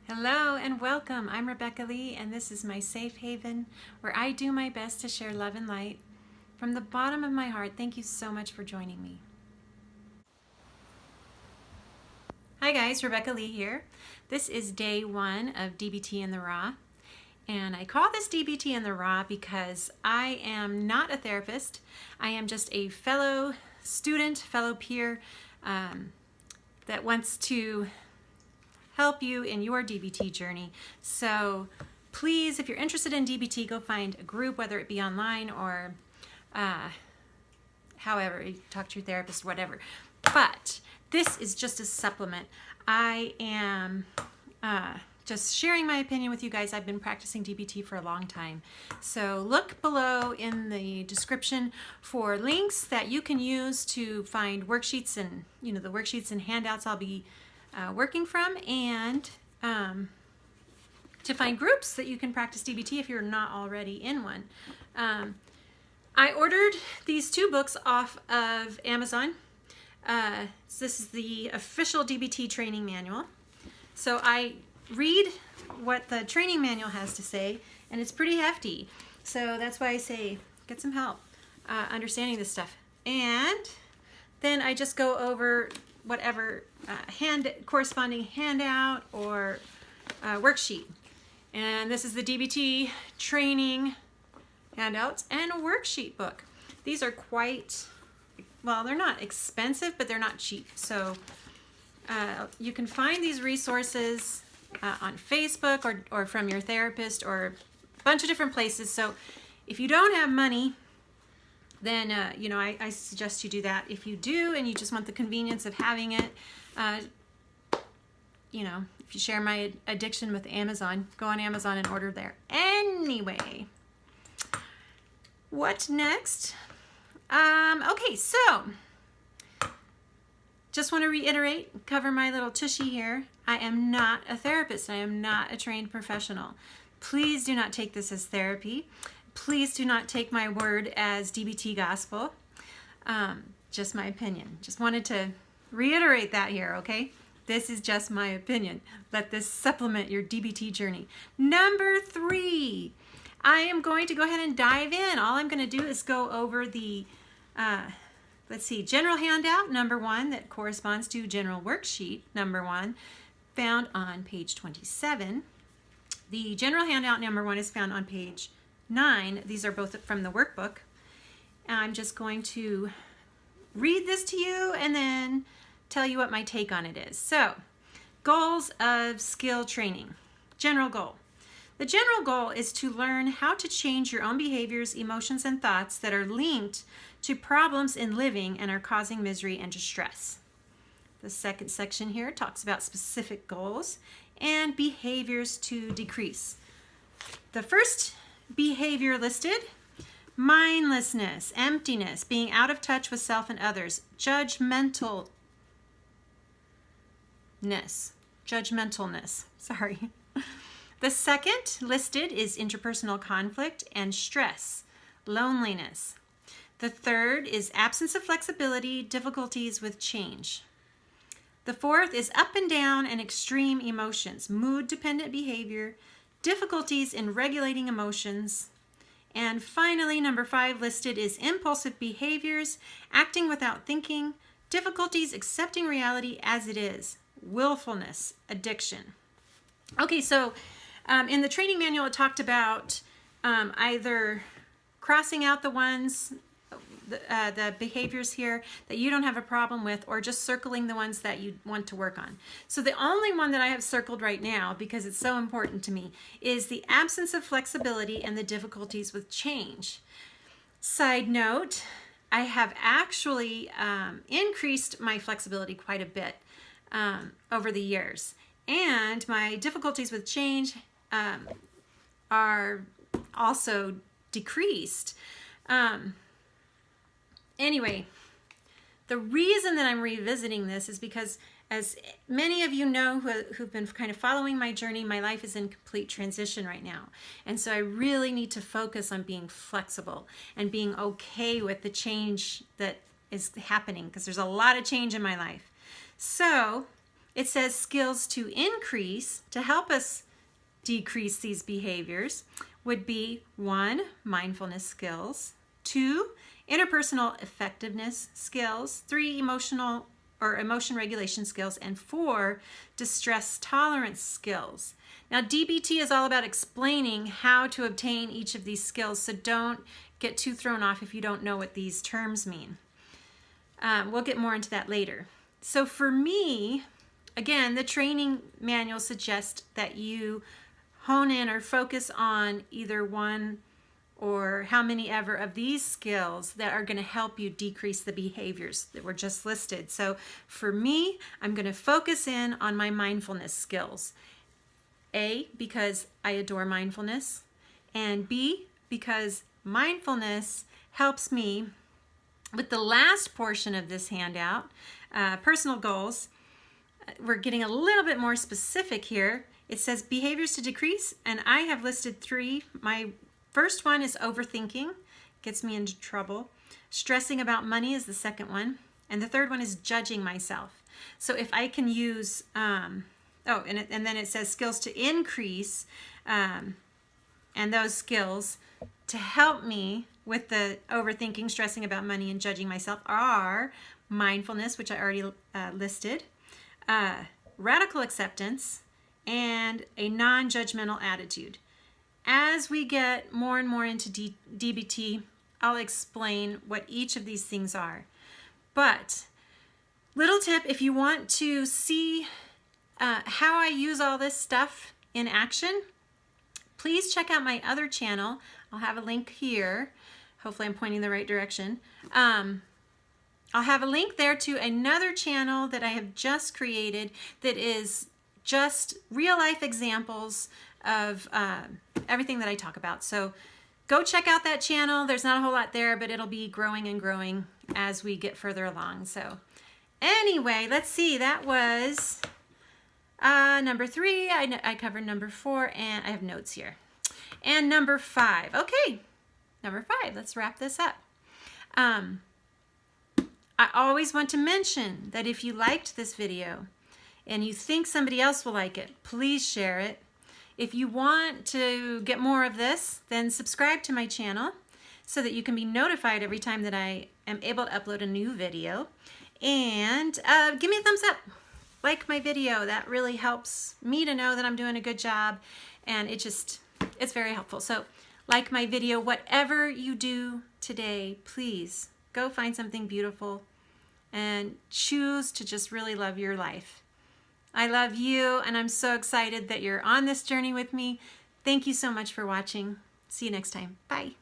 Hello and welcome. I'm Rebecca Lee, and this is my safe haven where I do my best to share love and light. From the bottom of my heart, thank you so much for joining me. Hi guys, Rebecca Lee here. This is day 1 of DBT in the Raw. And I call this DBT in the Raw because I am not a therapist. I am just a fellow student, fellow peer that wants to help you in your DBT journey. So please, if you're interested in DBT, go find a group, whether it be online or however, you talk to your therapist, whatever. But this is just a supplement. I am just sharing my opinion with you guys. I've been practicing DBT for a long time. So look below in the description for links that you can use to find worksheets and, the worksheets and handouts I'll be working from, and to find groups that you can practice DBT if you're not already in one. I ordered these 2 books off of Amazon. This is the official DBT training manual. So I read what the training manual has to say, and it's pretty hefty. So that's why I say get some help understanding this stuff. And then I just go over whatever corresponding handout or worksheet. And this is the DBT training handouts and a worksheet book. These are quite, well, they're not expensive, but they're not cheap. So you can find these resources on Facebook or from your therapist or a bunch of different places. So if you don't have money, then I suggest you do that. If you do and you just want the convenience of having it, if you share my addiction with Amazon, go on Amazon and order there. Anyway, what next? Okay, so just want to reiterate, cover my little tushy here. I am not a therapist. I am not a trained professional. Please do not take this as therapy. Please do not take my word as DBT gospel. Just my opinion. Just wanted to reiterate that here, okay? This is just my opinion. Let this supplement your DBT journey. Number 3, I am going to go ahead and dive in. All I'm going to do is go over the, general handout, number 1, that corresponds to general worksheet, number 1, found on page 27. The general handout, number 1, is found on page 9. These are both from the workbook. I'm just going to read this to you and then tell you what my take on it is. So, goals of skill training. General goal. The general goal is to learn how to change your own behaviors, emotions, and thoughts that are linked to problems in living and are causing misery and distress. The second section here talks about specific goals and behaviors to decrease. The first behavior listed: mindlessness, emptiness, being out of touch with self and others, judgmentalness, sorry. The second listed is interpersonal conflict and stress, loneliness. The third is absence of flexibility, difficulties with change. The fourth is up and down and extreme emotions, mood-dependent behavior, difficulties in regulating emotions. And finally, number 5 listed is impulsive behaviors, acting without thinking, difficulties accepting reality as it is, willfulness, addiction. Okay, so in the training manual, it talked about either crossing out the ones, the behaviors here that you don't have a problem with, or just circling the ones that you want to work on. So the only one that I have circled right now, because it's so important to me, is the absence of flexibility and the difficulties with change. Side note, I have actually increased my flexibility quite a bit over the years, and my difficulties with change are also decreased. Anyway, the reason that I'm revisiting this is because, as many of you know who've been kind of following my journey, my life is in complete transition right now. And so I really need to focus on being flexible and being okay with the change that is happening, because there's a lot of change in my life. So it says skills to increase to help us decrease these behaviors would be 1, mindfulness skills, 2, interpersonal effectiveness skills, 3, emotion regulation skills, and 4, distress tolerance skills. Now, DBT is all about explaining how to obtain each of these skills, so don't get too thrown off if you don't know what these terms mean. We'll get more into that later. So for me, again, the training manual suggests that you hone in or focus on either one or how many ever of these skills that are going to help you decrease the behaviors that were just listed. So for me, I'm going to focus in on my mindfulness skills. A, because I adore mindfulness, and B, because mindfulness helps me with the last portion of this handout, personal goals. We're getting a little bit more specific here. It says behaviors to decrease, and I have listed 3. My first one is overthinking, gets me into trouble. Stressing about money is the second one, and the third one is judging myself. So if I can use, and then it says skills to increase, and those skills to help me with the overthinking, stressing about money, and judging myself are mindfulness, which I already listed, radical acceptance, and a non-judgmental attitude. As we get more and more into DBT, I'll explain what each of these things are. But little tip, if you want to see how I use all this stuff in action, please check out my other channel. I'll have a link here. Hopefully I'm pointing the right direction. I'll have a link there to another channel that I have just created that is just real life examples of everything that I talk about. So go check out that channel. There's not a whole lot there, but it'll be growing and growing as we get further along. So anyway, let's see. That was number 3. I covered number 4, and I have notes here. And number 5. Okay, number 5. Let's wrap this up. I always want to mention that if you liked this video and you think somebody else will like it, please share it. If you want to get more of this, then subscribe to my channel so that you can be notified every time that I am able to upload a new video. And give me a thumbs up. Like my video. That really helps me to know that I'm doing a good job, and it's very helpful. So like my video. Whatever you do today, please go find something beautiful and choose to just really love your life. I love you, and I'm so excited that you're on this journey with me. Thank you so much for watching. See you next time. Bye.